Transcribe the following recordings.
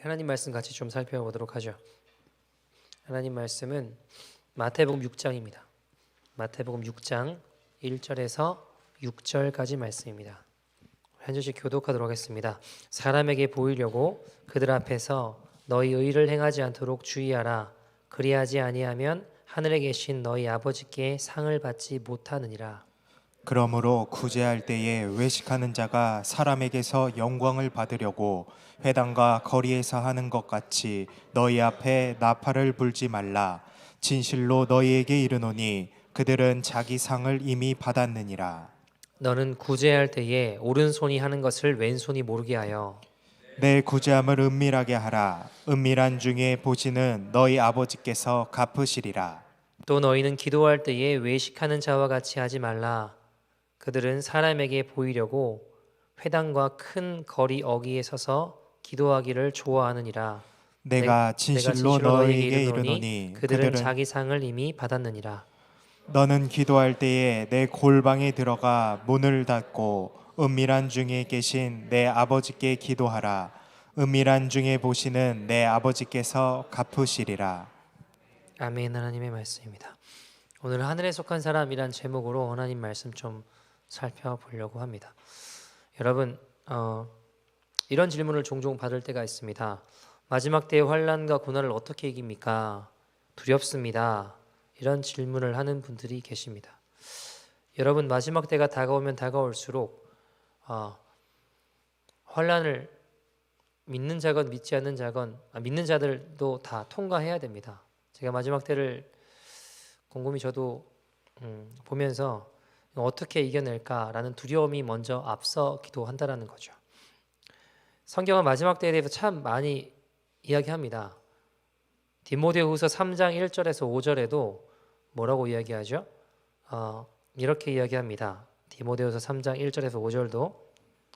하나님 말씀 같이 좀 살펴보도록 하죠. 하나님 말씀은 마태복음 6장입니다. 마태복음 6장 1절에서 6절까지 말씀입니다. 한 절씩 교독하도록 하겠습니다. 사람에게 보이려고 그들 앞에서 너희 의를 행하지 않도록 주의하라. 그리하지 아니하면 하늘에 계신 너희 아버지께 상을 받지 못하느니라. 그러므로 구제할 때에 외식하는 자가 사람에게서 영광을 받으려고 회당과 거리에서 하는 것 같이 너희 앞에 나팔을 불지 말라. 진실로 너희에게 이르노니 그들은 자기 상을 이미 받았느니라. 너는 구제할 때에 오른손이 하는 것을 왼손이 모르게 하여 내 구제함을 은밀하게 하라. 은밀한 중에 보시는 너희 아버지께서 갚으시리라. 또 너희는 기도할 때에 외식하는 자와 같이 하지 말라. 그들은 사람에게 보이려고 회당과 큰 거리 어귀에 서서 기도하기를 좋아하느니라. 내가 진실로 너희에게 이르노니 그들은 자기 상을 이미 받았느니라. 너는 기도할 때에 내 골방에 들어가 문을 닫고 은밀한 중에 계신 내 아버지께 기도하라. 은밀한 중에 보시는 내 아버지께서 갚으시리라. 아멘. 하나님의 말씀입니다. 오늘 하늘에 속한 사람이란 제목으로 하나님 말씀 좀 살펴보려고 합니다. 여러분, 이런 질문을 종종 받을 때가 있습니다. 마지막 때의 환난과 고난을 어떻게 이깁니까? 두렵습니다. 이런 질문을 하는 분들이 계십니다. 여러분, 마지막 때가 다가오면 다가올수록 환난을 믿는 자건 믿지 않는 자건 믿는 자들도 다 통과해야 됩니다. 제가 마지막 때를 곰곰이 저도 보면서 어떻게 이겨낼까라는 두려움이 먼저 앞서기도 한다라는 거죠. 성경은 마지막 때에 대해서 참 많이 이야기합니다. 디모데후서 3장 1절에서 5절에도 뭐라고 이야기하죠? 이렇게 이야기합니다. 디모데후서 3장 1절에서 5절도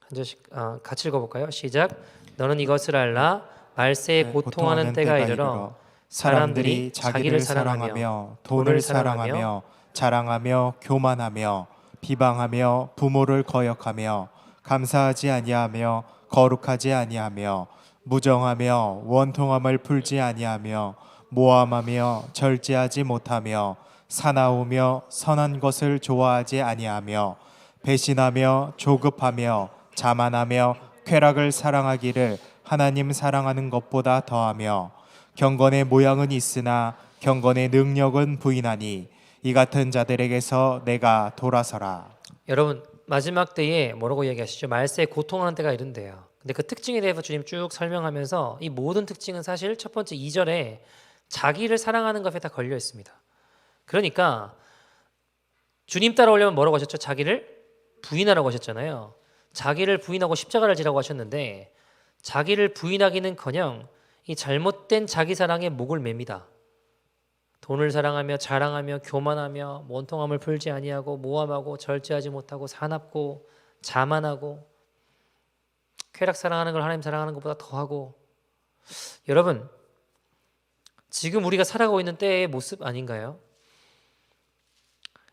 한 절씩 같이 읽어볼까요? 시작. 너는 이것을 알라. 말세에 고통하는 때가 이르러 사람들이 자기를 사랑하며 돈을 사랑하며 자랑하며 교만하며 비방하며 부모를 거역하며 감사하지 아니하며 거룩하지 아니하며 무정하며 원통함을 풀지 아니하며 모함하며 절제하지 못하며 사나우며 선한 것을 좋아하지 아니하며 배신하며 조급하며 자만하며 쾌락을 사랑하기를 하나님 사랑하는 것보다 더하며 경건의 모양은 있으나 경건의 능력은 부인하니 이 같은 자들에게서 내가 돌아서라. 여러분, 마지막 때에 뭐라고 이야기하시죠? 말세에 고통하는 때가 이른대요. 근데 그 특징에 대해서 주님 쭉 설명하면서 이 모든 특징은 사실 첫 번째 2절에 자기를 사랑하는 것에 다 걸려 있습니다. 그러니까 주님 따라오려면 뭐라고 하셨죠? 자기를 부인하라고 하셨잖아요. 자기를 부인하고 십자가를 지라고 하셨는데 자기를 부인하기는커녕 이 잘못된 자기 사랑에 목을 맵니다. 돈을 사랑하며 자랑하며 교만하며 원통함을 풀지 아니하고 모함하고 절제하지 못하고 사납고 자만하고 쾌락 사랑하는 걸 하나님 사랑하는 것보다 더하고. 여러분, 지금 우리가 살아가고 있는 때의 모습 아닌가요?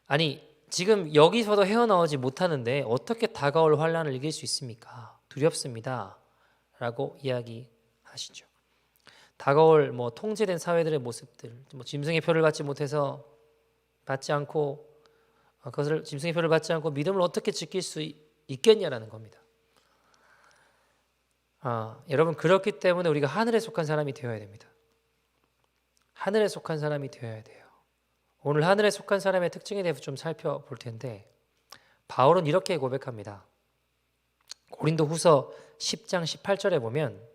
아니, 지금 여기서도 헤어나오지 못하는데 어떻게 다가올 환난을 이길 수 있습니까? 두렵습니다 라고 이야기하시죠. 다가올 통제된 사회들의 모습들, 짐승의 표를 받지 않고 그것을 짐승의 표를 받지 않고 믿음을 어떻게 지킬 수 있겠냐라는 겁니다. 여러분, 그렇기 때문에 우리가 하늘에 속한 사람이 되어야 됩니다. 하늘에 속한 사람이 되어야 돼요. 오늘 하늘에 속한 사람의 특징에 대해서 좀 살펴볼 텐데 바울은 이렇게 고백합니다. 고린도후서 10장 18절에 보면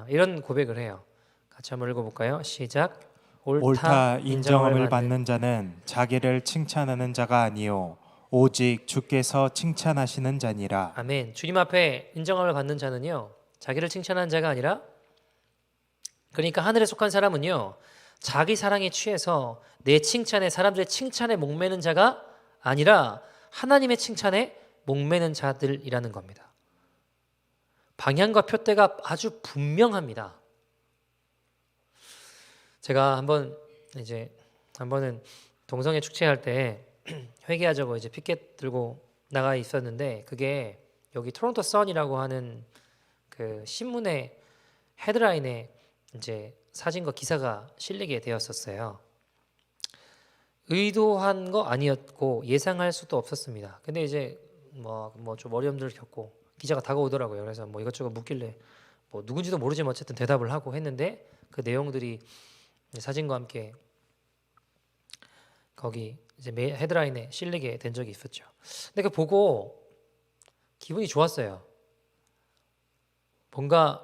이런 고백을 해요. 같이 한번 읽어볼까요? 시작. 옳다 인정함을 받는 자는 자기를 칭찬하는 자가 아니요 오직 주께서 칭찬하시는 자니라. 아멘. 주님 앞에 인정함을 받는 자는요, 자기를 칭찬하는 자가 아니라, 그러니까 하늘에 속한 사람은요, 자기 사랑에 취해서 내 칭찬에, 사람들의 칭찬에 목매는 자가 아니라 하나님의 칭찬에 목매는 자들이라는 겁니다. 방향과 표대가 아주 분명합니다. 제가 한 번은 동성애 축제할 때 회개하자고 이제 피켓 들고 나가 있었는데 그게 여기 토론토 선이라고 하는 그 신문에 헤드라인에 이제 사진과 기사가 실리게 되었었어요. 의도한 거 아니었고 예상할 수도 없었습니다. 근데 이제 뭐 좀 어려움들을 겪고 기자가 다가오더라고요. 그래서 뭐 이것저것 묻길래 뭐 누군지도 모르지만 어쨌든 대답을 하고 했는데 그 내용들이 사진과 함께 거기 이제 헤드라인에 실리게 된 적이 있었죠. 근데 그 보고 기분이 좋았어요. 뭔가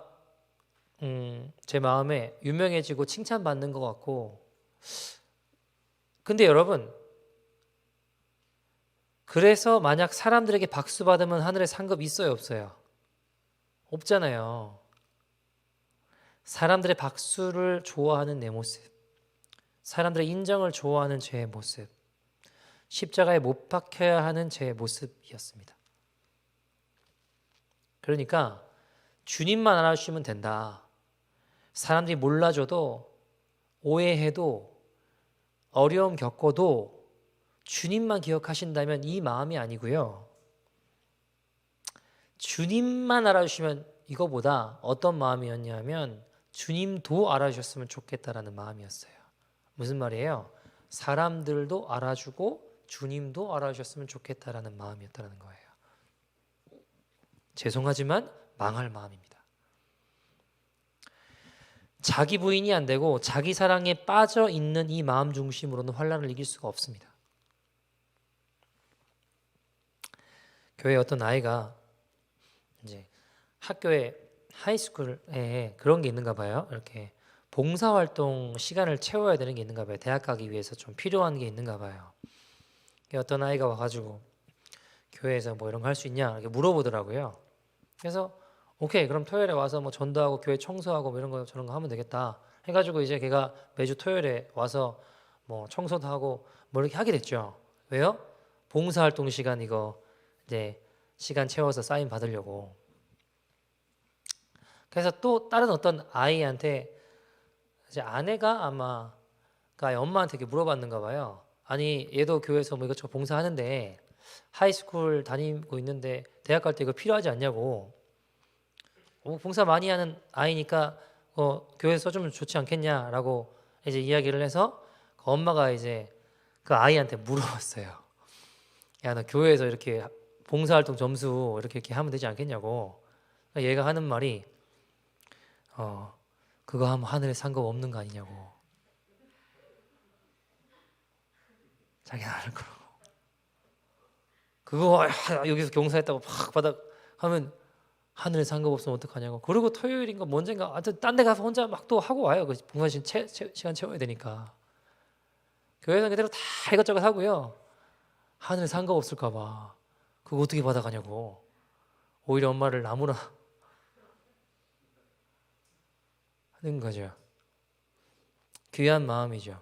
제 마음에 유명해지고 칭찬받는 것 같고. 근데 여러분, 그래서 만약 사람들에게 박수 받으면 하늘에 상급 있어요, 없어요? 없잖아요. 사람들의 박수를 좋아하는 내 모습, 사람들의 인정을 좋아하는 제 모습, 십자가에 못 박혀야 하는 제 모습이었습니다. 그러니까 주님만 알아주시면 된다. 사람들이 몰라줘도 오해해도 어려움 겪어도 주님만 기억하신다면 이 마음이 아니고요. 주님만 알아주시면 이거보다 어떤 마음이었냐면 주님도 알아주셨으면 좋겠다라는 마음이었어요. 무슨 말이에요? 사람들도 알아주고 주님도 알아주셨으면 좋겠다라는 마음이었다는 거예요. 죄송하지만 망할 마음입니다. 자기 부인이 안 되고 자기 사랑에 빠져 있는 이 마음 중심으로는 환난을 이길 수가 없습니다. 교회 어떤 아이가 이제 학교에 하이스쿨에 그런 게 있는가 봐요. 이렇게 봉사활동 시간을 채워야 되는 게 있는가 봐요. 대학 가기 위해서 좀 필요한 게 있는가 봐요. 어떤 아이가 와가지고 교회에서 뭐 이런 거 할 수 있냐 이렇게 물어보더라고요. 그래서 오케이 그럼 토요일에 와서 뭐 전도하고 교회 청소하고 뭐 이런 거 저런 거 하면 되겠다 해가지고 이제 걔가 매주 토요일에 와서 뭐 청소도 하고 뭐 이렇게 하게 됐죠. 왜요? 봉사활동 시간 이거 이제 시간 채워서 사인 받으려고. 그래서 또 다른 어떤 아이한테 이제 아내가 아마 그러니까 엄마한테 이렇게 물어봤는가 봐요. 아니 얘도 교회에서 뭐 이것저것 봉사하는데 하이스쿨 다니고 있는데 대학 갈 때 이거 필요하지 않냐고. 봉사 많이 하는 아이니까 교회에서 써주면 좋지 않겠냐라고 이제 이야기를 해서 그 엄마가 이제 그 아이한테 물어봤어요. 야, 너 교회에서 이렇게 봉사활동 점수 이렇게 하면 되지 않겠냐고. 얘가 하는 말이 그거 하면 하늘에 상급 없는 거 아니냐고. 자기는 아는 거라고. 그거 여기서 경사했다고 팍 바닥 하면 하늘에 상급 없으면 어떡하냐고. 그리고 토요일인가 뭔젠가 하여튼 딴 데 가서 혼자 막 또 하고 와요. 그 봉사 시간 채워야 되니까. 교회에서 그대로 다 이것저것 하고요. 하늘에 상급 없을까 봐. 그거 어떻게 받아가냐고. 오히려 엄마를 나무라 하는 거죠. 귀한 마음이죠.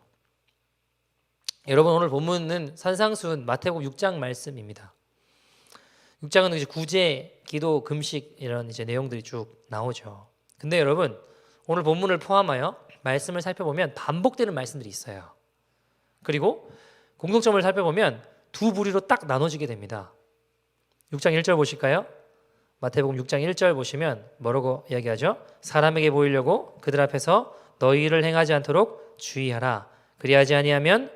여러분 오늘 본문은 산상수훈 마태복음 6장 말씀입니다. 6장은 이제 구제, 기도, 금식 이런 이제 내용들이 쭉 나오죠. 근데 여러분 오늘 본문을 포함하여 말씀을 살펴보면 반복되는 말씀들이 있어요. 그리고 공통점을 살펴보면 두 부류로 딱 나눠지게 됩니다. 6장 1절 보실까요? 마태복음 6장 1절 보시면 뭐라고 이야기하죠? 사람에게 보이려고 그들 앞에서 너희 일을 행하지 않도록 주의하라. 그리하지 아니하면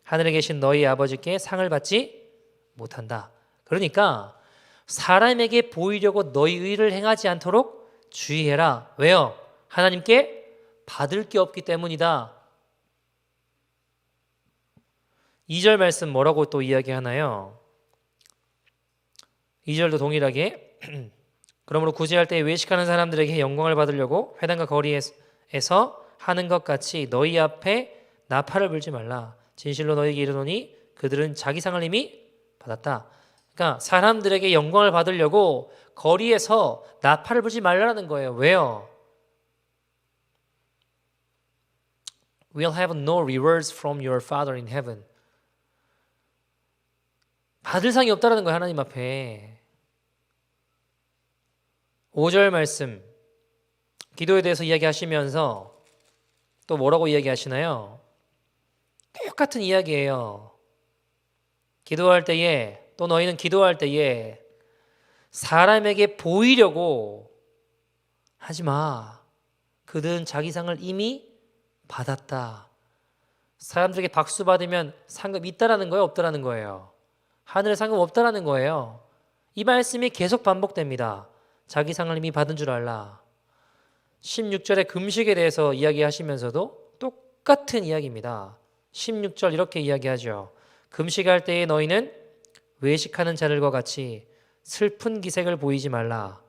하늘에 계신 너희 아버지께 상을 받지 못한다. 그러니까 사람에게 보이려고 너희 의를 행하지 않도록 주의해라. 왜요? 하나님께 받을 게 없기 때문이다. 2절 말씀 뭐라고 또 이야기하나요? 2절도 동일하게 그러므로 구제할 때 외식하는 사람들에게 영광을 받으려고 회당과 거리에서 하는 것 같이 너희 앞에 나팔을 불지 말라. 진실로 너희에게 이르노니 그들은 자기 상을 이미 받았다. 그러니까 사람들에게 영광을 받으려고 거리에서 나팔을 불지 말라는 거예요. 왜요? We'll have no rewards from your Father in heaven. 받을 상이 없다라는 거예요. 하나님 앞에. 5절 말씀 기도에 대해서 이야기하시면서 또 뭐라고 이야기하시나요? 똑같은 이야기예요. 기도할 때에 또 너희는 기도할 때에 사람에게 보이려고 하지 마. 그들은 자기 상을 이미 받았다. 사람들에게 박수 받으면 상급 있다라는 거예요, 없다라는 거예요? 하늘에 상급 없다라는 거예요. 이 말씀이 계속 반복됩니다. 자기 상을 이미 받은 줄 알라. 16절에 금식에 대해서 이야기하시면서도 똑같은 이야기입니다. 16절 이렇게 이야기하죠. 금식할 때에 너희는 외식하는 자들과 같이 슬픈 기색을 보이지 말라.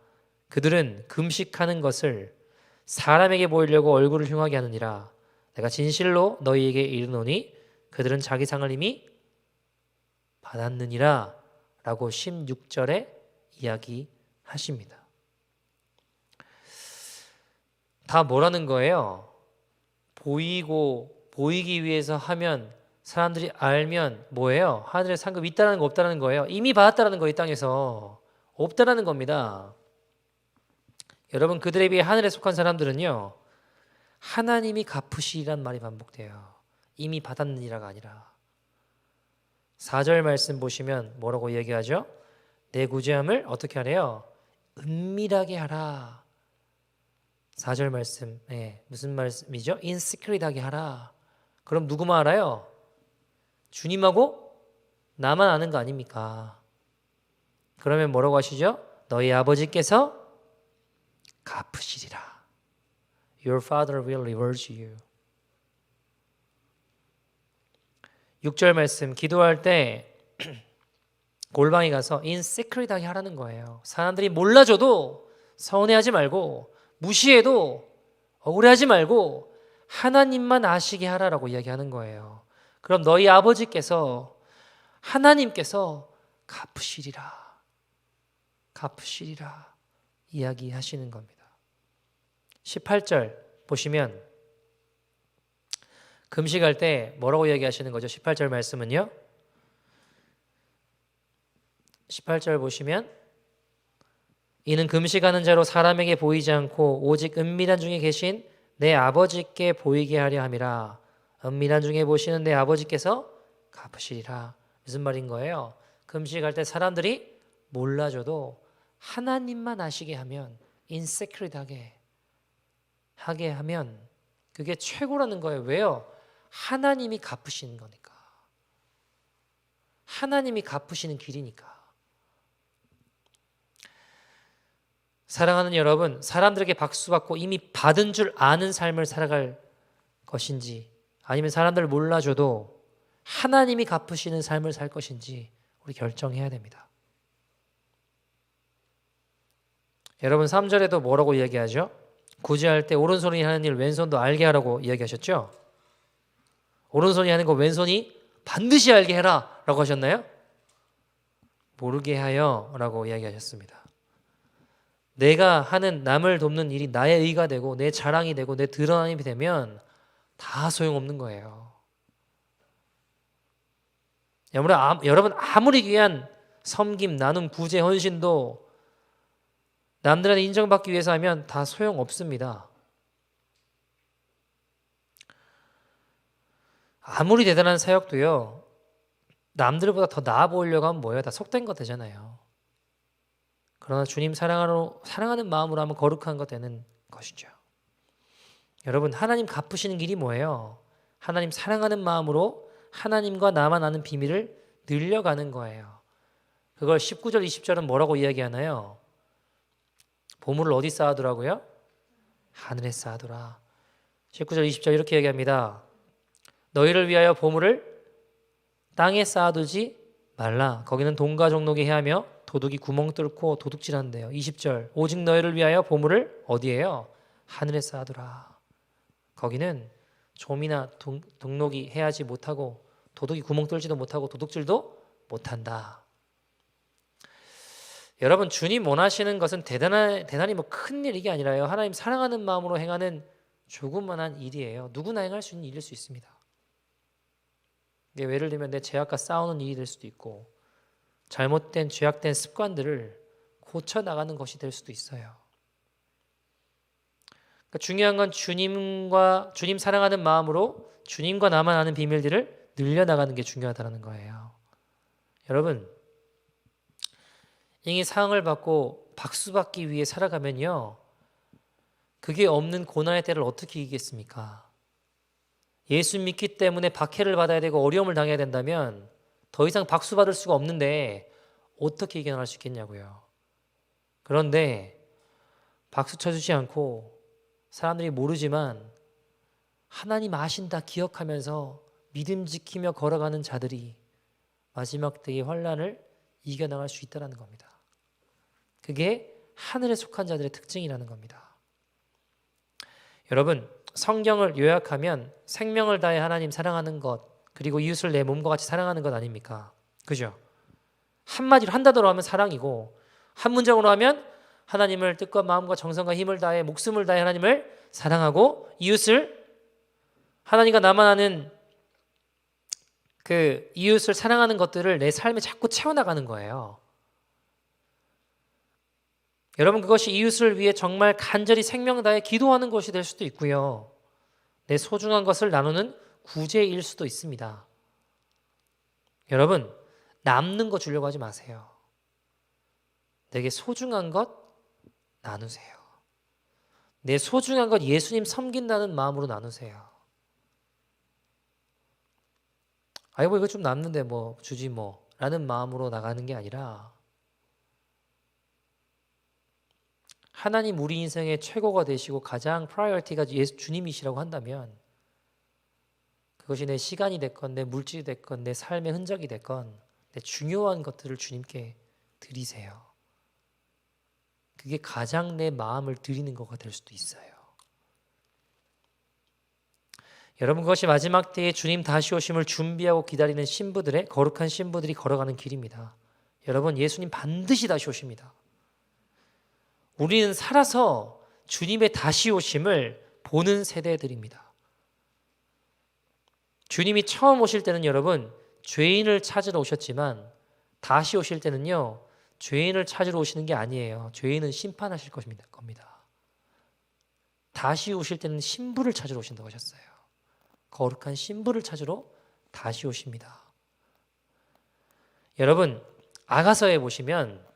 그들은 금식하는 것을 사람에게 보이려고 얼굴을 흉하게 하느니라. 내가 진실로 너희에게 이르노니 그들은 자기 상을 이미 받았느니라 라고 16절에 이야기하십니다. 다 뭐라는 거예요? 보이기 위해서 하면, 사람들이 알면 뭐예요? 하늘에 상급이 있다는 거 없다는 거예요. 이미 받았다는 거, 이 땅에서 없다는 겁니다. 여러분, 그들에 비해 하늘에 속한 사람들은요, 하나님이 갚으시리란 말이 반복돼요. 이미 받았느니라가 아니라. 4절 말씀 보시면 뭐라고 얘기하죠? 내 구제함을 어떻게 하래요? 은밀하게 하라. 4절 말씀, 무슨 말씀이죠? 인시크릿하게 하라. 그럼 누구만 알아요? 주님하고 나만 아는 거 아닙니까? 그러면 뭐라고 하시죠? 너희 아버지께서 갚으시리라. Your father will reward you. 6절 말씀, 기도할 때 골방에 가서 인시크릿하게 하라는 거예요. 사람들이 몰라줘도 서운해하지 말고, 무시해도 억울해하지 말고 하나님만 아시게 하라라고 이야기하는 거예요. 그럼 너희 아버지께서, 하나님께서 갚으시리라 이야기하시는 겁니다. 18절 보시면 금식할 때 뭐라고 이야기하시는 거죠? 18절 말씀은요, 18절 보시면 이는 금식하는 자로 사람에게 보이지 않고 오직 은밀한 중에 계신 내 아버지께 보이게 하려 함이라. 은밀한 중에 보시는 내 아버지께서 갚으시리라. 무슨 말인 거예요? 금식할 때 사람들이 몰라줘도 하나님만 아시게 하면, 인세크릿하게 하게 하면 그게 최고라는 거예요. 왜요? 하나님이 갚으시는 거니까. 하나님이 갚으시는 길이니까. 사랑하는 여러분, 사람들에게 박수받고 이미 받은 줄 아는 삶을 살아갈 것인지, 아니면 사람들을 몰라줘도 하나님이 갚으시는 삶을 살 것인지 우리 결정해야 됩니다. 여러분, 3절에도 뭐라고 이야기하죠? 구제할 때 오른손이 하는 일 왼손도 알게 하라고 이야기하셨죠? 오른손이 하는 거 왼손이 반드시 알게 해라 라고 하셨나요? 모르게 하여 라고 이야기하셨습니다. 내가 하는 남을 돕는 일이 나의 의가 되고 내 자랑이 되고 내 드러남이 되면 다 소용없는 거예요. 여러분, 아무리 귀한 섬김, 나눔, 구제, 헌신도 남들한테 인정받기 위해서 하면 다 소용없습니다. 아무리 대단한 사역도요, 남들보다 더 나아 보이려고 하면 뭐예요? 다 속된 거 되잖아요. 그러나 주님 사랑하는 마음으로 하면 거룩한 거 되는 것이죠. 여러분, 하나님 갚으시는 길이 뭐예요? 하나님 사랑하는 마음으로 하나님과 나만 아는 비밀을 늘려가는 거예요. 그걸 19절, 20절은 뭐라고 이야기하나요? 보물을 어디 쌓아두라고요? 하늘에 쌓아두라. 19절, 20절 이렇게 얘기합니다. 너희를 위하여 보물을 땅에 쌓아두지 말라. 거기는 돈과 종록이 해하며 도둑이 구멍 뚫고 도둑질한대요. 20절, 오직 너희를 위하여 보물을 어디에요? 하늘에 쌓아두라. 거기는 좀이나 동록이 해하지 못하고 도둑이 구멍 뚫지도 못하고 도둑질도 못한다. 여러분, 주님 원하시는 것은 대단히 뭐 큰 일이 아니라요, 하나님 사랑하는 마음으로 행하는 조그만한 일이에요. 누구나 행할 수 있는 일일 수 있습니다. 예를 들면 내 죄악과 싸우는 일이 될 수도 있고, 잘못된 죄악된 습관들을 고쳐나가는 것이 될 수도 있어요. 그러니까 중요한 건 주님 사랑하는 마음으로 주님과 나만 아는 비밀들을 늘려나가는 게 중요하다는 거예요. 여러분, 이 상을 받고 박수받기 위해 살아가면요, 그게 없는 고난의 때를 어떻게 이기겠습니까? 예수 믿기 때문에 박해를 받아야 되고 어려움을 당해야 된다면 더 이상 박수 받을 수가 없는데 어떻게 이겨나갈 수 있겠냐고요. 그런데 박수 쳐주지 않고 사람들이 모르지만 하나님 아신다 기억하면서 믿음 지키며 걸어가는 자들이 마지막 때의 환난을 이겨나갈 수 있다는 겁니다. 그게 하늘에 속한 자들의 특징이라는 겁니다. 여러분, 성경을 요약하면 생명을 다해 하나님 사랑하는 것, 그리고 이웃을 내 몸과 같이 사랑하는 것 아닙니까? 그죠? 한마디로 한 단어로 하면 사랑이고, 한 문장으로 하면 하나님을 뜻과 마음과 정성과 힘을 다해 목숨을 다해 하나님을 사랑하고 이웃을, 하나님과 나만 아는 그 이웃을 사랑하는 것들을 내 삶에 자꾸 채워나가는 거예요. 여러분, 그것이 이웃을 위해 정말 간절히 생명 다해 기도하는 것이 될 수도 있고요. 내 소중한 것을 나누는 구제일 수도 있습니다. 여러분, 남는 거 주려고 하지 마세요. 내게 소중한 것 나누세요. 내 소중한 것 예수님 섬긴다는 마음으로 나누세요. 아이고 이거 좀 남는데 뭐 주지 뭐 라는 마음으로 나가는 게 아니라 하나님 우리 인생의 최고가 되시고 가장 프라이어티가 예수 주님이시라고 한다면 그것이 내 시간이 됐건 내 물질이 됐건 내 삶의 흔적이 됐건 내 중요한 것들을 주님께 드리세요. 그게 가장 내 마음을 드리는 거가 될 수도 있어요. 여러분, 그것이 마지막 때에 주님 다시 오심을 준비하고 기다리는 신부들의 거룩한 신부들이 걸어가는 길입니다. 여러분, 예수님 반드시 다시 오십니다. 우리는 살아서 주님의 다시 오심을 보는 세대들입니다. 주님이 처음 오실 때는 여러분 죄인을 찾으러 오셨지만 다시 오실 때는요 죄인을 찾으러 오시는 게 아니에요. 죄인은 심판하실 겁니다. 다시 오실 때는 신부를 찾으러 오신다고 하셨어요. 거룩한 신부를 찾으러 다시 오십니다. 여러분, 아가서에 보시면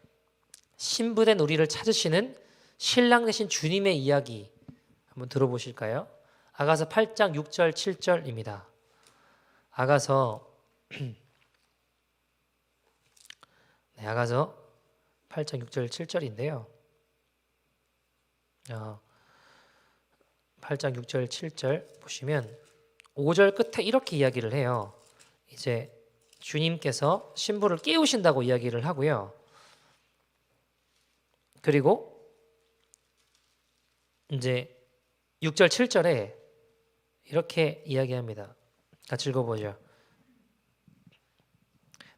신부된 우리를 찾으시는 신랑 되신 주님의 이야기 한번 들어보실까요? 아가서 8장 6절 7절입니다. 아가서 아가서 8장 6절 7절인데요. 8장 6절 7절 보시면 5절 끝에 이렇게 이야기를 해요. 이제 주님께서 신부를 깨우신다고 이야기를 하고요. 그리고 이제 6절 7절에 이렇게 이야기합니다. 같이 읽어보죠.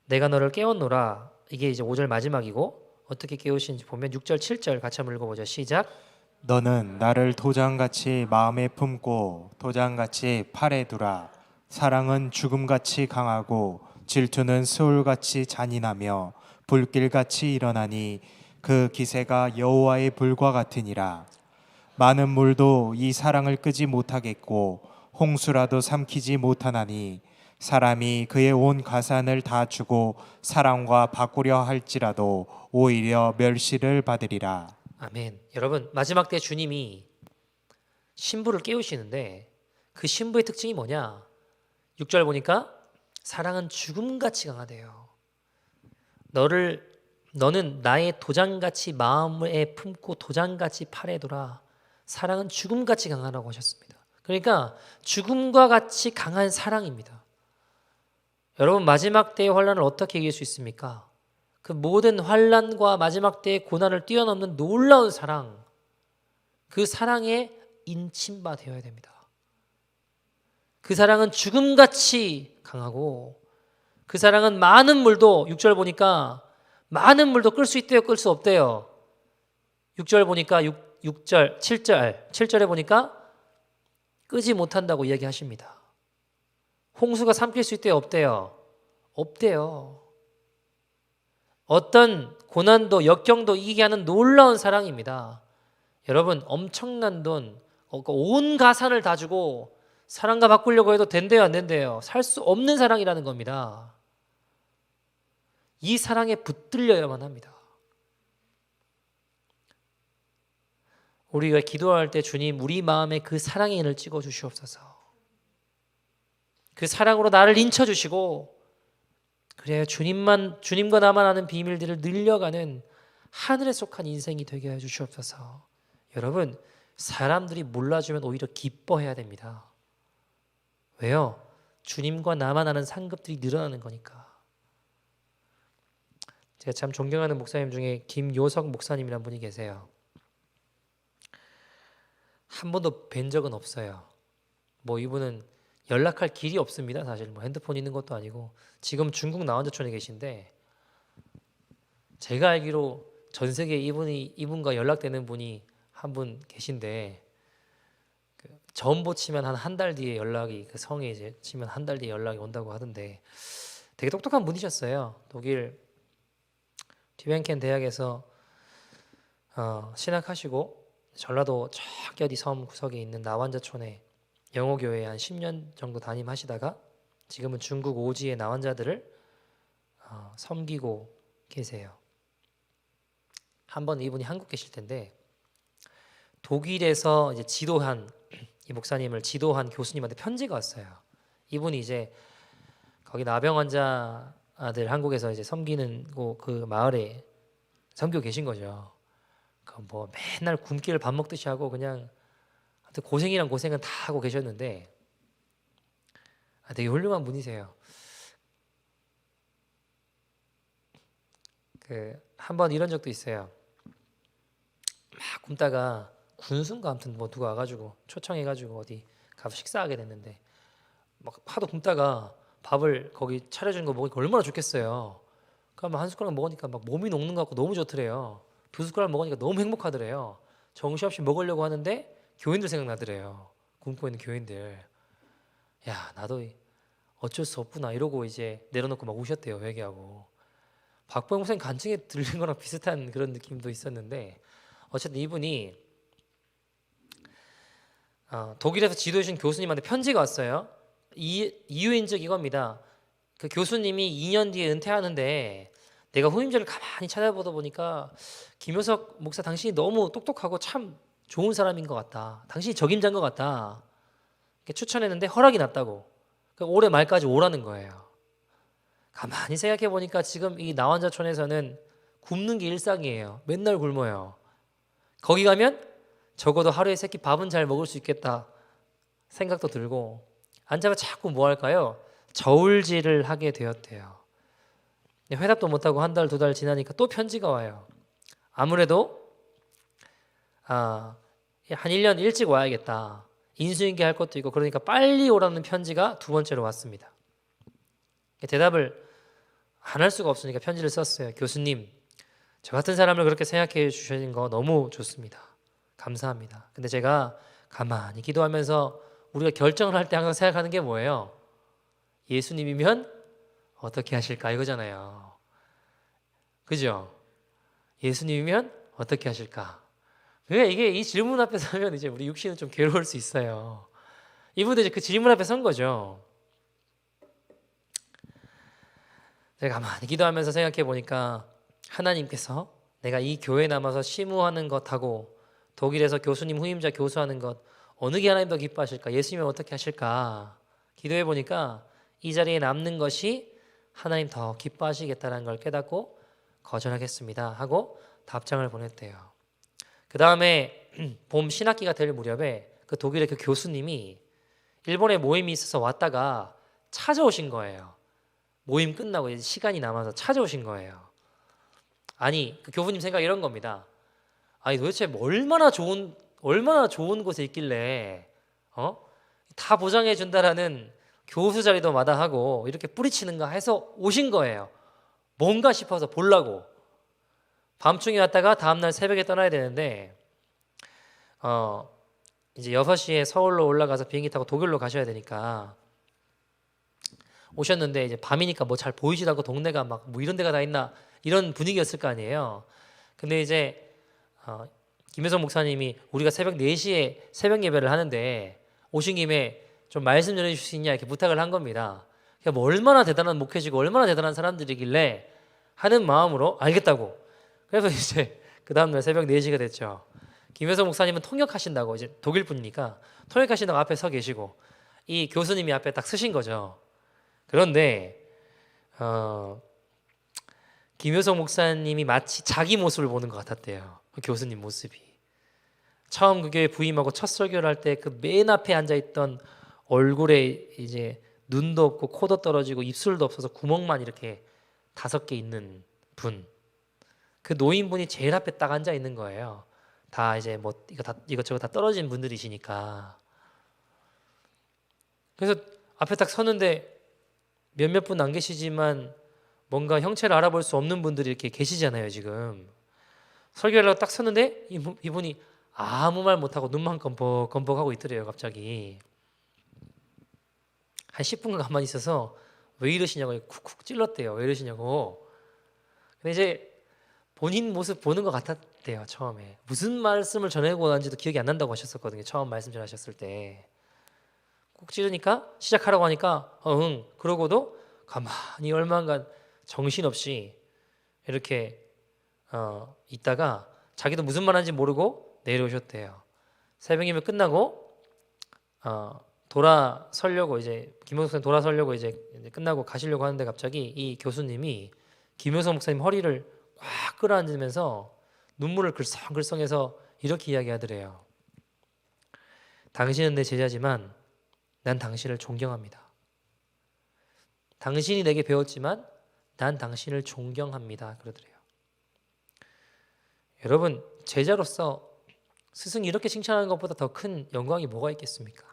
내가 너를 깨웠노라. 이게 이제 5절 마지막이고 어떻게 깨우신지 보면 6절 7절 같이 한번 읽어보죠. 시작. 너는 나를 도장같이 마음에 품고 도장같이 팔에 두라. 사랑은 죽음같이 강하고 질투는 스올같이 잔인하며 불길같이 일어나니 그 기세가 여호와의 불과 같으니라. 많은 물도 이 사랑을 끄지 못하겠고 홍수라도 삼키지 못하나니 사람이 그의 온 가산을 다 주고 사랑과 바꾸려 할지라도 오히려 멸시를 받으리라. 아멘. 여러분, 마지막 때 주님이 신부를 깨우시는데 그 신부의 특징이 뭐냐? 6절 보니까 사랑은 죽음같이 강하대요. 너는 나의 도장같이 마음에 품고 도장같이 팔에 두라. 사랑은 죽음같이 강하다고 하셨습니다. 그러니까 죽음과 같이 강한 사랑입니다. 여러분, 마지막 때의 환난을 어떻게 이길 수 있습니까? 그 모든 환난과 마지막 때의 고난을 뛰어넘는 놀라운 사랑, 그 사랑에 인침바 되어야 됩니다. 그 사랑은 죽음같이 강하고 그 사랑은 많은 물도 6절 보니까 많은 물도 끌 수 있대요, 끌 수 없대요. 6절 보니까 6절, 7절에 보니까 끄지 못한다고 이야기하십니다. 홍수가 삼킬 수 있대요, 없대요? 없대요. 어떤 고난도 역경도 이기게 하는 놀라운 사랑입니다. 여러분, 엄청난 돈, 온 가산을 다 주고 사랑과 바꾸려고 해도 된대요, 안 된대요? 살 수 없는 사랑이라는 겁니다. 이 사랑에 붙들려야만 합니다. 우리가 기도할 때 주님 우리 마음에 그 사랑의 인을 찍어 주시옵소서. 그 사랑으로 나를 인쳐 주시고 그래야 주님과 나만 아는 비밀들을 늘려가는 하늘에 속한 인생이 되게 해 주시옵소서. 여러분, 사람들이 몰라주면 오히려 기뻐해야 됩니다. 왜요? 주님과 나만 아는 상급들이 늘어나는 거니까. 제가 참 존경하는 목사님 중에 김요석 목사님이라는 분이 계세요. 한 번도 뵌 적은 없어요. 뭐 이분은 연락할 길이 없습니다. 사실 뭐 핸드폰 있는 것도 아니고 지금 중국 나원자촌에 계신데 제가 알기로 전 세계 이분과 연락되는 분이 한 분 계신데 전보 치면 한 달 뒤에 연락이 그 성에 이제 치면 한 달 뒤에 연락이 온다고 하던데 되게 똑똑한 분이셨어요. 독일 튜뱅켄 대학에서 신학하시고 전라도 저기 어디 섬 구석에 있는 나완자촌에 영어교회에 한 10년 정도 담임하시다가 지금은 중국 오지의 나완자들을 섬기고 계세요. 한번 이분이 한국 계실 텐데 독일에서 이제 지도한 이 목사님을 지도한 교수님한테 편지가 왔어요. 이분이 이제 거기 나병 환자들 한국에서 이제 섬기는 그 마을에 섬기고 계신 거죠. 그 뭐 맨날 굶기를 밥 먹듯이 하고 그냥 하여튼 고생이란 고생은 다 하고 계셨는데 되게 훌륭한 분이세요. 한번 이런 적도 있어요. 막 굶다가 군수인가 아무튼 뭐 누가 와가지고 초청해가지고 어디 가서 식사하게 됐는데 막 하도 굶다가 밥을 거기 차려주는 거 먹으니까 얼마나 좋겠어요. 그러면 한 숟가락 먹으니까 막 몸이 녹는 것 같고 너무 좋더래요. 두 숟가락 먹으니까 너무 행복하더래요. 정신없이 먹으려고 하는데 교인들 생각나더래요. 굶고 있는 교인들. 야, 나도 어쩔 수 없구나 이러고 이제 내려놓고 막 우셨대요. 회개하고. 박보영 목사님 간증에 들린 거랑 비슷한 그런 느낌도 있었는데 어쨌든 이분이 독일에서 지도해 주신 교수님한테 편지가 왔어요. 이유인즉 이겁니다. 그 교수님이 2년 뒤에 은퇴하는데 내가 후임자를 가만히 찾아보다 보니까 김효석 목사 당신이 너무 똑똑하고 참 좋은 사람인 것 같다. 당신이 적임자인 것 같다. 이렇게 추천했는데 허락이 났다고. 올해 말까지 오라는 거예요. 가만히 생각해 보니까 지금 이 나완자촌에서는 굶는 게 일상이에요. 맨날 굶어요. 거기 가면 적어도 하루에 세 끼 밥은 잘 먹을 수 있겠다 생각도 들고 앉아서 자꾸 뭐 할까요? 저울질을 하게 되었대요. 회답도 못하고 한 달, 두 달 지나니까 또 편지가 와요. 아무래도 한 1년 일찍 와야겠다. 인수인계 할 것도 있고 그러니까 빨리 오라는 편지가 두 번째로 왔습니다. 대답을 안 할 수가 없으니까 편지를 썼어요. 교수님, 저 같은 사람을 그렇게 생각해 주시는 거 너무 좋습니다. 감사합니다. 근데 제가 가만히 기도하면서 우리가 결정을 할 때 항상 생각하는 게 뭐예요? 예수님이면 어떻게 하실까 이거잖아요. 그죠? 예수님이면 어떻게 하실까? 왜 이게 이 질문 앞에 서면 이제 우리 육신은 좀 괴로울 수 있어요. 이분도 이제 그 질문 앞에 선 거죠. 제가 가만히 기도하면서 생각해 보니까 하나님께서 내가 이 교회에 남아서 심우하는 것하고 독일에서 교수님 후임자 교수하는 것 어느 게 하나님 더 기뻐하실까? 예수님은 어떻게 하실까? 기도해 보니까 이 자리에 남는 것이 하나님 더 기뻐하시겠다는 걸 깨닫고 거절하겠습니다 하고 답장을 보냈대요. 그 다음에 봄 신학기가 될 무렵에 그 독일의 그 교수님이 일본에 모임이 있어서 왔다가 찾아오신 거예요. 모임 끝나고 이제 시간이 남아서 찾아오신 거예요. 아니 그 교수님 생각 이런 겁니다. 아니 도대체 뭐 얼마나 좋은 곳에 있길래 다 보장해 준다라는 교수 자리도 마다하고 이렇게 뿌리치는가 해서 오신 거예요. 뭔가 싶어서 보려고. 밤중에 왔다가 다음날 새벽에 떠나야 되는데 이제 6시에 서울로 올라가서 비행기 타고 독일로 가셔야 되니까 오셨는데 이제 밤이니까 뭐 잘 보이지도 않고 동네가 막 뭐 이런 데가 다 있나 이런 분위기였을 거 아니에요. 근데 이제 김혜성 목사님이 우리가 새벽 4시에 새벽 예배를 하는데 오신 김에 좀 말씀 전해 주실 수 있냐 이렇게 부탁을 한 겁니다. 그러니까 뭐 얼마나 대단한 목회지고 얼마나 대단한 사람들이길래 하는 마음으로 알겠다고. 그래서 이제 그 다음날 새벽 4시가 됐죠. 김효성 목사님은 통역하신다고 이제 독일 분이니까 통역하신다고 앞에 서 계시고 이 교수님이 앞에 딱 서신 거죠. 그런데 김효성 목사님이 마치 자기 모습을 보는 것 같았대요. 그 교수님 모습이. 처음 그 교회 부임하고 첫 설교를 할 때 그 맨 앞에 앉아 있던 얼굴에 이제 눈도 없고 코도 떨어지고 입술도 없어서 구멍만 이렇게 5개 있는 분. 그 노인분이 제일 앞에 딱 앉아 있는 거예요. 다 이제 뭐 이것저것 다 떨어진 분들이시니까. 그래서 앞에 딱 서는데 몇몇 분 안 계시지만 뭔가 형체를 알아볼 수 없는 분들이 이렇게 계시잖아요. 지금 설교를 하고 딱 섰는데 이분이 아무 말 못하고 눈만 껌뻑껌뻑하고 있더래요. 갑자기 한 10분간 가만히 있어서 왜 이러시냐고 쿡쿡 찔렀대요. 왜 이러시냐고. 근데 이제 본인 모습 보는 것 같았대요. 처음에 무슨 말씀을 전하고 난지도 기억이 안 난다고 하셨었거든요. 처음 말씀 전하셨을 때 꾹 찌르니까 시작하라고 하니까 응. 그러고도 가만히 얼마간 정신없이 이렇게 있다가 자기도 무슨 말하는지 모르고 내려오셨대요. 새벽이면 끝나고 돌아서려고 이제 김효성 목사님 돌아서려고 이제 끝나고 가시려고 하는데 갑자기 이 교수님이 김효성 목사님 허리를 꽉 끌어안으면서 눈물을 글썽글썽해서 이렇게 이야기하더래요. 당신은 내 제자지만 난 당신을 존경합니다. 당신이 내게 배웠지만 난 당신을 존경합니다. 그러더래요. 여러분, 제자로서 스승이 이렇게 칭찬하는 것보다 더 큰 영광이 뭐가 있겠습니까?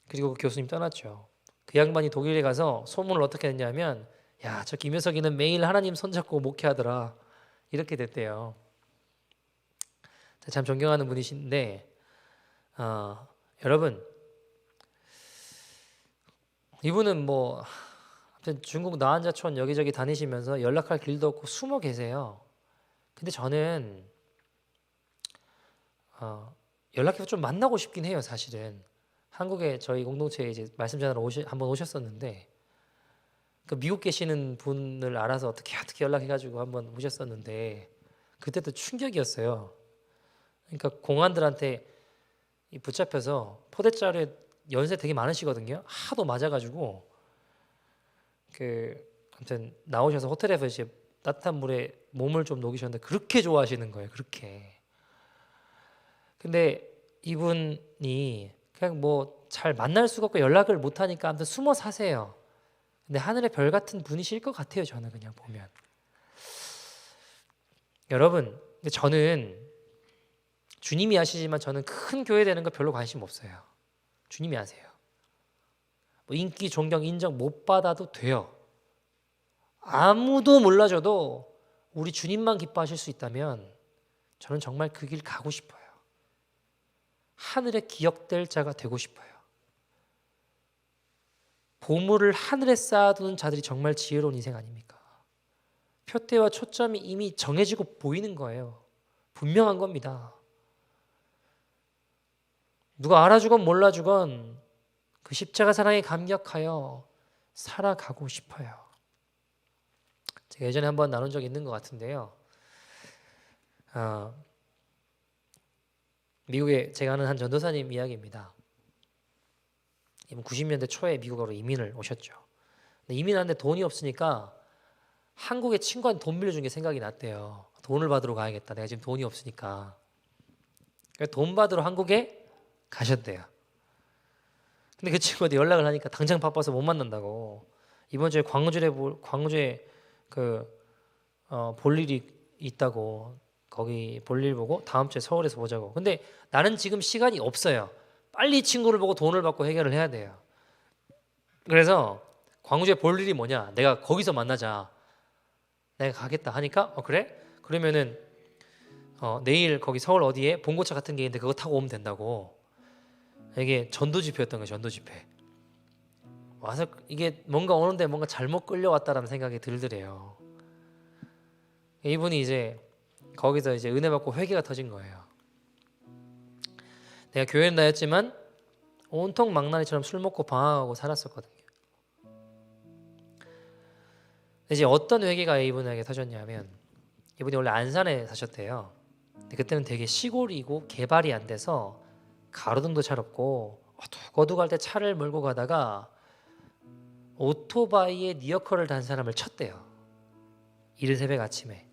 그리고 그 교수님 떠났죠. 그 양반이 독일에 가서 소문을 어떻게 했냐면 야, 저 김효석이는 매일 하나님 손잡고 목회하더라. 이렇게 됐대요. 참 존경하는 분이신데 여러분 이분은 뭐 아무튼 중국 나한자촌 여기저기 다니시면서 연락할 길도 없고 숨어 계세요. 근데 저는 연락해서 좀 만나고 싶긴 해요. 사실은 한국에 저희 공동체에 이제 말씀 전하러 한번 오셨었는데 그 미국 계시는 분을 알아서 어떻게 연락해가지고 한번 오셨었는데 그때도 충격이었어요. 그러니까 공안들한테 붙잡혀서 포대자루에 연세 되게 많으시거든요. 하도 맞아가지고 아무튼 나오셔서 호텔에서 이제 따뜻한 물에 몸을 좀 녹이셨는데 그렇게 좋아하시는 거예요. 그렇게. 근데 이분이 그냥 뭐 잘 만날 수가 없고 연락을 못 하니까 아무튼 숨어 사세요. 근데 하늘의 별 같은 분이실 것 같아요. 저는 그냥 보면. 여러분, 근데 저는 주님이 아시지만 저는 큰 교회 되는 거 별로 관심 없어요. 주님이 아세요. 뭐 인기, 존경, 인정 못 받아도 돼요. 아무도 몰라줘도 우리 주님만 기뻐하실 수 있다면 저는 정말 그 길 가고 싶어요. 하늘에 기억될 자가 되고 싶어요. 보물을 하늘에 쌓아두는 자들이 정말 지혜로운 인생 아닙니까? 표대와 초점이 이미 정해지고 보이는 거예요. 분명한 겁니다. 누가 알아주건 몰라주건 그 십자가 사랑에 감격하여 살아가고 싶어요. 제가 예전에 한번 나눈 적이 있는 것 같은데요. 미국에 제가 아는 한 전도사님 이야기입니다. 이분 90년대 초에 미국으로 이민을 오셨죠. 근데 이민하는데 돈이 없으니까 한국에 친구한테 돈 빌려준 게 생각이 났대요. 돈을 받으러 가야겠다. 내가 지금 돈이 없으니까. 그래서 돈 받으러 한국에 가셨대요. 근데 그 친구한테 연락을 하니까 당장 바빠서 못 만난다고. 이번 주에 광주에 볼 일이 있다고. 거기 볼 일 보고 다음 주에 서울에서 보자고. 근데 나는 지금 시간이 없어요. 빨리 친구를 보고 돈을 받고 해결을 해야 돼요. 그래서 광주에 볼 일이 뭐냐? 내가 거기서 만나자. 내가 가겠다 하니까 그래? 그러면은 내일 거기 서울 어디에 봉고차 같은 게 있는데 그거 타고 오면 된다고. 이게 전도 집회였던 거예요. 전도 집회. 와서 이게 뭔가 오는데 뭔가 잘못 끌려왔다라는 생각이 들더래요. 이분이 이제 거기서 이제 은혜 받고 회개가 터진 거예요. 내가 교회는 다녔지만 온통 망나니처럼 술 먹고 방황하고 살았었거든요. 이제 어떤 회개가 이분에게 터졌냐면 이분이 원래 안산에 사셨대요. 근데 그때는 되게 시골이고 개발이 안 돼서 가로등도 잘 없고 어둑어둑할 때 차를 몰고 가다가 오토바이에 리어커를 단 사람을 쳤대요. 이른 새벽 아침에.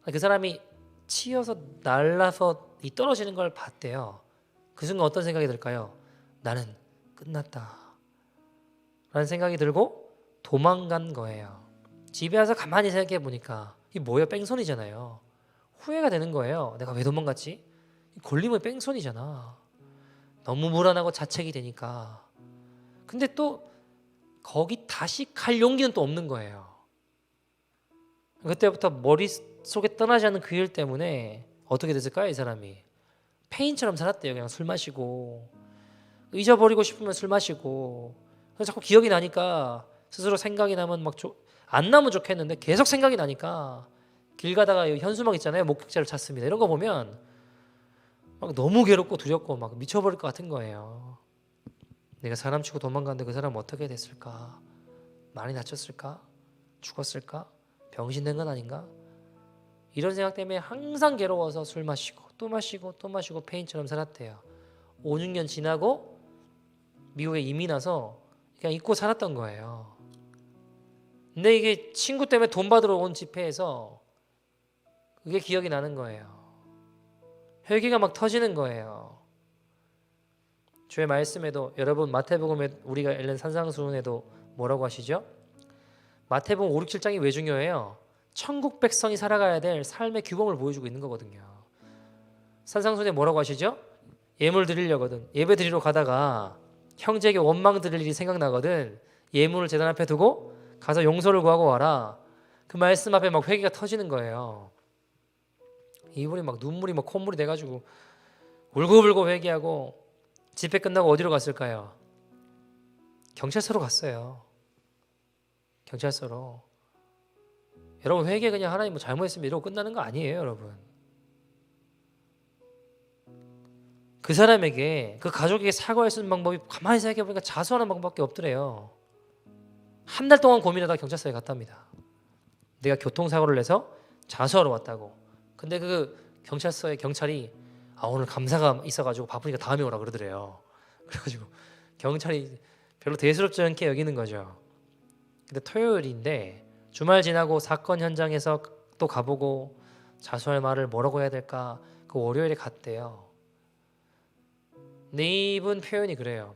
그 사람이 치여서 날라서 이 떨어지는 걸 봤대요. 그 순간 어떤 생각이 들까요? 나는 끝났다 라는 생각이 들고 도망간 거예요. 집에 와서 가만히 생각해 보니까 이 뭐야, 뺑소니잖아요. 후회가 되는 거예요. 내가 왜 도망갔지? 걸리면 뺑소니잖아. 너무 불안하고 자책이 되니까. 근데 또 거기 다시 갈 용기는 또 없는 거예요. 그때부터 머릿속에 떠나지 않는 그 일 때문에 어떻게 됐을까요? 이 사람이 페인처럼 살았대요. 그냥 술 마시고, 잊어버리고 싶으면 술 마시고, 자꾸 기억이 나니까 스스로 생각이 나면 안 나면 좋겠는데 계속 생각이 나니까 길 가다가 현수막 있잖아요. 목격자를 찾습니다. 이런 거 보면 막 너무 괴롭고 두렵고 막 미쳐버릴 것 같은 거예요. 내가 사람 치고 도망갔는데 그 사람 어떻게 됐을까? 많이 다쳤을까? 죽었을까? 병신된 건 아닌가? 이런 생각 때문에 항상 괴로워서 술 마시고 또 마시고 또 마시고 페인처럼 살았대요. 5, 6년 지나고 미국에 이민 와서 그냥 잊고 살았던 거예요. 근데 이게 친구 때문에 돈 받으러 온 집회에서 그게 기억이 나는 거예요. 혈기가 막 터지는 거예요. 주의 말씀에도, 여러분 마태복음에 우리가 읽는 산상수훈에도 뭐라고 하시죠? 마태복음 5, 6, 7장이 왜 중요해요? 천국 백성이 살아가야 될 삶의 규범을 보여주고 있는 거거든요. 산상수훈에 뭐라고 하시죠? 예물 드리려거든. 예배 드리러 가다가 형제에게 원망 드릴 일이 생각나거든. 예물을 제단 앞에 두고 가서 용서를 구하고 와라. 그 말씀 앞에 막 회개가 터지는 거예요. 이분이 막 눈물이 막 콧물이 돼가지고 울고불고 회개하고 집회 끝나고 어디로 갔을까요? 경찰서로 갔어요. 경찰서로. 여러분, 회개 그냥 하나님 뭐 잘못했으면 이러고 끝나는 거 아니에요, 여러분. 그 사람에게, 그 가족에게 사과할 수 있는 방법이 가만히 생각해 보니까 자수하는 방법밖에 없더래요. 한 달 동안 고민하다가 경찰서에 갔답니다. 내가 교통사고를 내서 자수하러 왔다고. 근데 그 경찰서의 경찰이 오늘 감사가 있어가지고 바쁘니까 다음에 오라 그러더래요. 그래가지고 경찰이 별로 대수롭지 않게 여기는 거죠. 근데 토요일인데 주말 지나고 사건 현장에서 또 가보고 자수할 말을 뭐라고 해야 될까? 그 월요일에 갔대요. 근데 이분 표현이 그래요.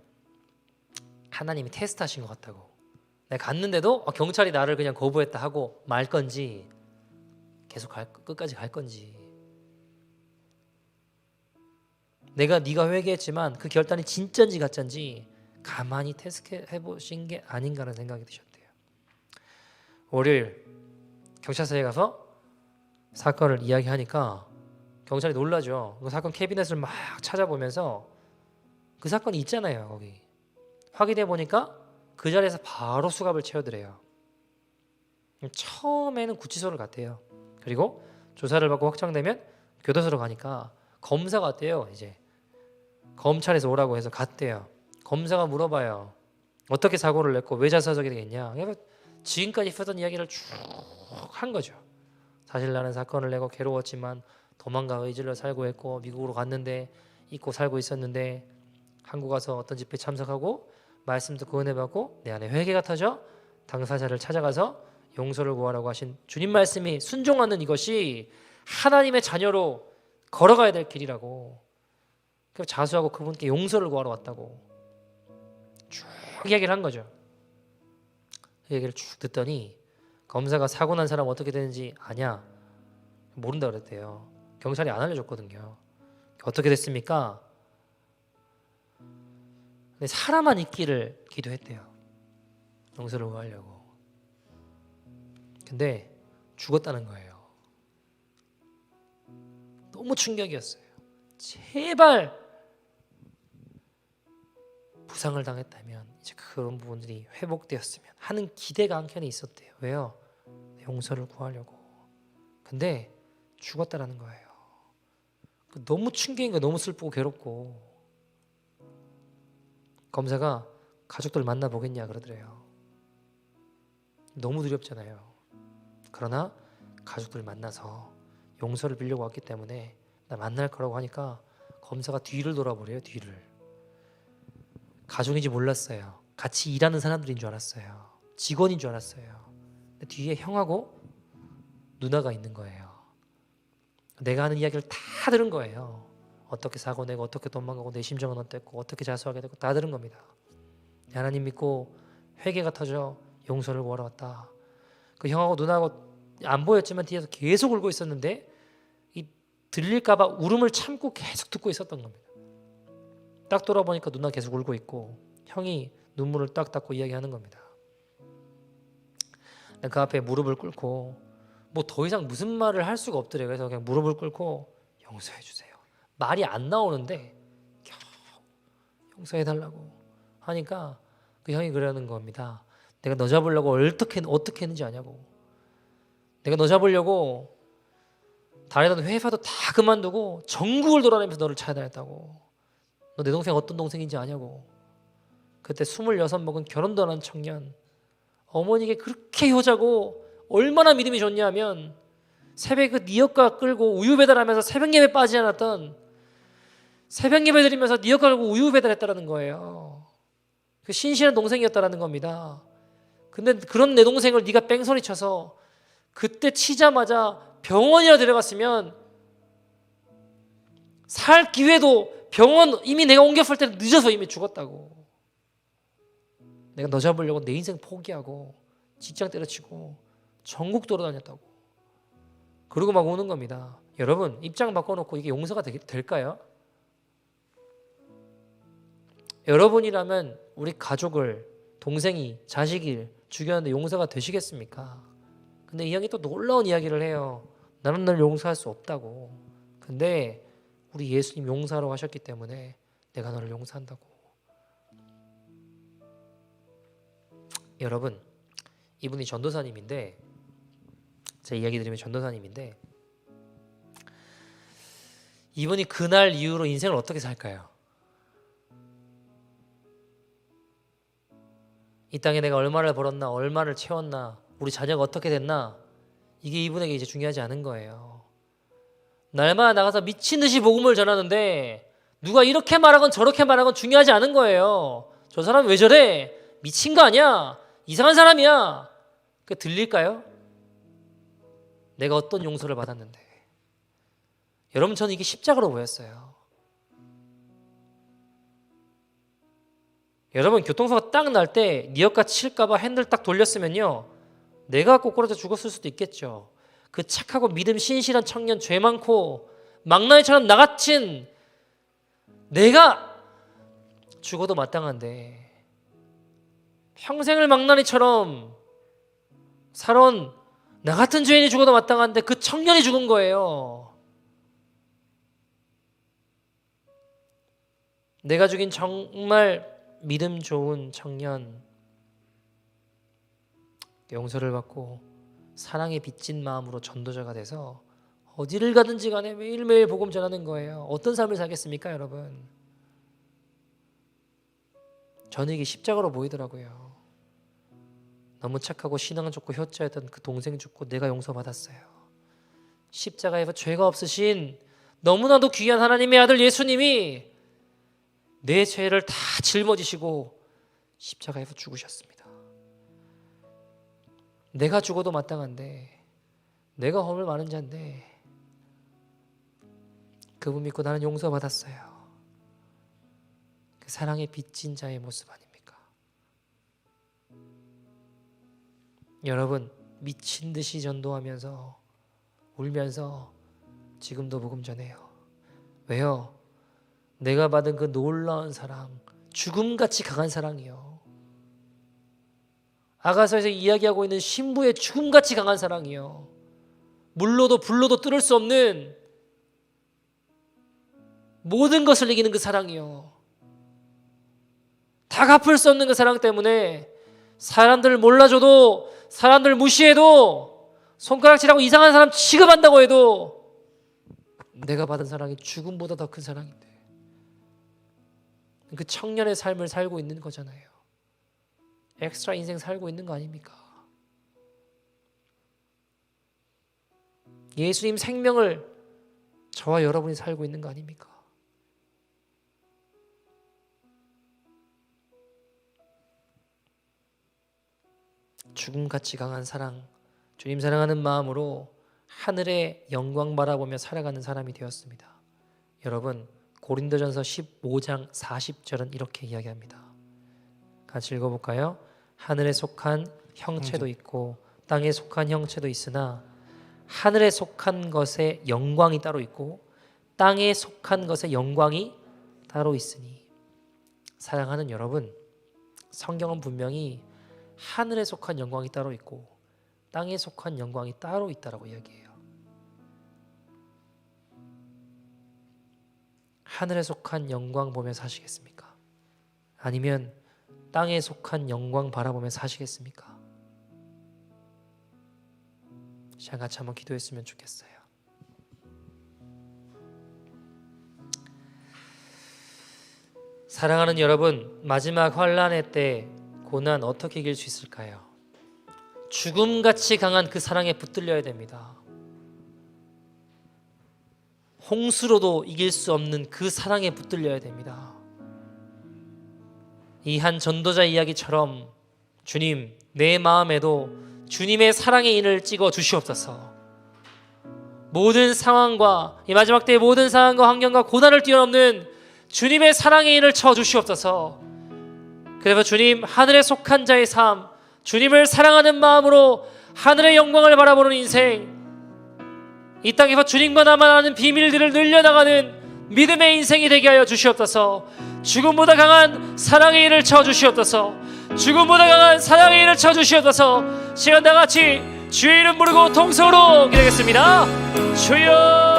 하나님이 테스트하신 것 같다고. 내가 갔는데도 경찰이 나를 그냥 거부했다 하고 말 건지 계속 끝까지 갈 건지. 네가 회개했지만 그 결단이 진짜인지 가짜인지 가만히 테스트해 보신 게 아닌가라는 생각이 드셨대요. 월요일 경찰서에 가서 사건을 이야기하니까 경찰이 놀라죠. 그 사건 캐비넷을 막 찾아보면서 그 사건이 있잖아요. 거기 확인해 보니까 그 자리에서 바로 수갑을 채워드래요. 처음에는 구치소를 갔대요. 그리고 조사를 받고 확정되면 교도소로 가니까 검사가 왔대요. 이제 검찰에서 오라고 해서 갔대요. 검사가 물어봐요. 어떻게 사고를 냈고 왜 자수하게 되겠냐. 그러니까 지금까지 했던 이야기를 쭉 한 거죠. 사실 나는 사건을 내고 괴로웠지만 도망가 의지로 살고 했고 미국으로 갔는데 잊고 살고 있었는데 한국 와서 어떤 집회에 참석하고 말씀 듣고 은혜 받고 내 안에 회개가 터져 당사자를 찾아가서 용서를 구하라고 하신 주님 말씀이 순종하는 이것이 하나님의 자녀로 걸어가야 될 길이라고. 그래서 자수하고 그분께 용서를 구하러 왔다고 쭉 이야기를 한 거죠. 그 얘기를 쭉 듣더니 검사가 사고 난 사람 어떻게 되는지 아냐? 모른다 그랬대요. 경찰이 안 알려줬거든요. 어떻게 됐습니까? 근데 사람만 있기를 기도했대요. 용서를 구하려고. 근데 죽었다는 거예요. 너무 충격이었어요. 제발 부상을 당했다면 이제 그런 부분들이 회복되었으면 하는 기대가 한켠에 있었대요. 왜요? 용서를 구하려고. 근데 죽었다라는 거예요. 너무 충격인 거예요. 너무 슬프고 괴롭고. 검사가 가족들 만나보겠냐 그러더래요. 너무 두렵잖아요. 그러나 가족들 만나서 용서를 빌려고 왔기 때문에 나 만날 거라고 하니까 검사가 뒤를 돌아보래요. 뒤를. 가족인지 몰랐어요. 같이 일하는 사람들인 줄 알았어요. 직원인 줄 알았어요. 근데 뒤에 형하고 누나가 있는 거예요. 내가 하는 이야기를 다 들은 거예요. 어떻게 사고 내고 어떻게 도망가고 내 심정은 어땠고 어떻게 자수하게 되고 다 들은 겁니다. 하나님 믿고 회개가 터져 용서를 구하러 왔다. 그 형하고 누나하고 안 보였지만 뒤에서 계속 울고 있었는데 이 들릴까 봐 울음을 참고 계속 듣고 있었던 겁니다. 딱 돌아보니까 누나 계속 울고 있고 형이 눈물을 딱 닦고 이야기하는 겁니다. 그 앞에 무릎을 꿇고 뭐 더 이상 무슨 말을 할 수가 없더래요. 그래서 그냥 무릎을 꿇고 용서해 주세요. 말이 안 나오는데 겨우 용서해 달라고 하니까 그 형이 그러는 겁니다. 내가 너 잡으려고 어떻게 했는지 아냐고. 내가 너 잡으려고 다니던 회사도 다 그만두고 전국을 돌아다니면서 너를 찾아다녔다고. 너 내 동생 어떤 동생인지 아냐고. 그때 26 먹은 결혼도 안 한 청년, 어머니에게 그렇게 효자고 얼마나 믿음이 좋냐면 새벽에 그 니역가 끌고 우유 배달하면서 새벽 예배 빠지지 않았던, 새벽 예배 드리면서 니역가 끌고 우유 배달했다라는 거예요. 그 신실한 동생이었다라는 겁니다. 근데 그런 내 동생을 네가 뺑소니 쳐서 그때 치자마자 병원이라 데려갔으면 살 기회도, 병원 이미 내가 옮겼을 때 늦어서 이미 죽었다고. 내가 너 잡으려고 내 인생 포기하고 직장 때려치고 전국 돌아다녔다고. 그러고 막 오는 겁니다. 여러분, 입장 바꿔놓고 이게 용서가 될까요? 여러분이라면 우리 가족을, 동생이, 자식이 죽였는데 용서가 되시겠습니까? 근데 이 형이 또 놀라운 이야기를 해요. 나는 널 용서할 수 없다고. 근데 우리 예수님 용서하라고 하셨기 때문에 내가 너를 용서한다고. 여러분, 이분이 전도사님인데, 제 이야기 들으면 전도사님인데, 이분이 그날 이후로 인생을 어떻게 살까요? 이 땅에 내가 얼마를 벌었나, 얼마를 채웠나, 우리 자녀가 어떻게 됐나, 이게 이분에게 이제 중요하지 않은 거예요. 날마다 나가서 미친 듯이 복음을 전하는데 누가 이렇게 말하건 저렇게 말하건 중요하지 않은 거예요. 저 사람 왜 저래? 미친 거 아니야? 이상한 사람이야. 그 들릴까요? 내가 어떤 용서를 받았는데. 여러분, 저는 이게 십자가로 보였어요. 여러분, 교통사고 딱 날 때 니역가 칠까 봐 핸들 딱 돌렸으면요, 내가 꼬꾸라져 죽었을 수도 있겠죠. 그 착하고 믿음 신실한 청년, 죄 많고 망나니처럼 나같은 내가 죽어도 마땅한데, 평생을 망나니처럼 살아온 나 같은 죄인이 죽어도 마땅한데 그 청년이 죽은 거예요. 내가 죽인 정말 믿음 좋은 청년, 용서를 받고 사랑에 빚진 마음으로 전도자가 돼서 어디를 가든지 간에 매일매일 복음 전하는 거예요. 어떤 삶을 살겠습니까, 여러분? 저는 이게 십자가로 보이더라고요. 너무 착하고 신앙 좋고 효자였던 그 동생 죽고 내가 용서받았어요. 십자가에서 죄가 없으신 너무나도 귀한 하나님의 아들 예수님이 내 죄를 다 짊어지시고 십자가에서 죽으셨습니다. 내가 죽어도 마땅한데, 내가 허물 많은 자인데 그분 믿고 나는 용서받았어요. 그 사랑에 빚진 자의 모습 아닙니까? 여러분, 미친 듯이 전도하면서 울면서 지금도 복음 전해요. 왜요? 내가 받은 그 놀라운 사랑, 죽음같이 강한 사랑이요. 아가서에서 이야기하고 있는 신부의 죽음같이 강한 사랑이요. 물로도 불로도 뚫을 수 없는 모든 것을 이기는 그 사랑이요. 다 갚을 수 없는 그 사랑 때문에 사람들 몰라줘도, 사람들 무시해도, 손가락질하고 이상한 사람 취급한다고 해도 내가 받은 사랑이 죽음보다 더 큰 사랑인데, 그 청년의 삶을 살고 있는 거잖아요. 엑스트라 인생 살고 있는 거 아닙니까? 예수님 생명을 저와 여러분이 살고 있는 거 아닙니까? 죽음같이 강한 사랑, 주님 사랑하는 마음으로 하늘의 영광 바라보며 살아가는 사람이 되었습니다. 여러분, 고린도전서 15장 40절은 이렇게 이야기합니다. 같이 읽어볼까요? 하늘에 속한 형체도 있고 땅에 속한 형체도 있으나 하늘에 속한 것의 영광이 따로 있고 땅에 속한 것의 영광이 따로 있으니, 사랑하는 여러분, 성경은 분명히 하늘에 속한 영광이 따로 있고 땅에 속한 영광이 따로 있다라고 이야기해요. 하늘에 속한 영광 보며 사시겠습니까? 아니면 땅에 속한 영광 바라보며 사시겠습니까? 시간 같이 한번 기도했으면 좋겠어요. 사랑하는 여러분, 마지막 환난의 때 고난 어떻게 이길 수 있을까요? 죽음같이 강한 그 사랑에 붙들려야 됩니다. 홍수로도 이길 수 없는 그 사랑에 붙들려야 됩니다. 이 한 전도자 이야기처럼 주님, 내 마음에도 주님의 사랑의 인을 찍어 주시옵소서. 모든 상황과 이 마지막 때의 모든 상황과 환경과 고난을 뛰어넘는 주님의 사랑의 인을 쳐 주시옵소서. 그래서 주님, 하늘에 속한 자의 삶, 주님을 사랑하는 마음으로 하늘의 영광을 바라보는 인생, 이 땅에서 주님만만 아는 비밀들을 늘려나가는 믿음의 인생이 되게 하여 주시옵소서. 죽음보다 강한 사랑의 인을 쳐 주시옵소서. 죽음보다 강한 사랑의 인을 쳐 주시옵소서. 시간 다 같이 주의 이름 부르고 통성으로 기도하겠습니다. 주여.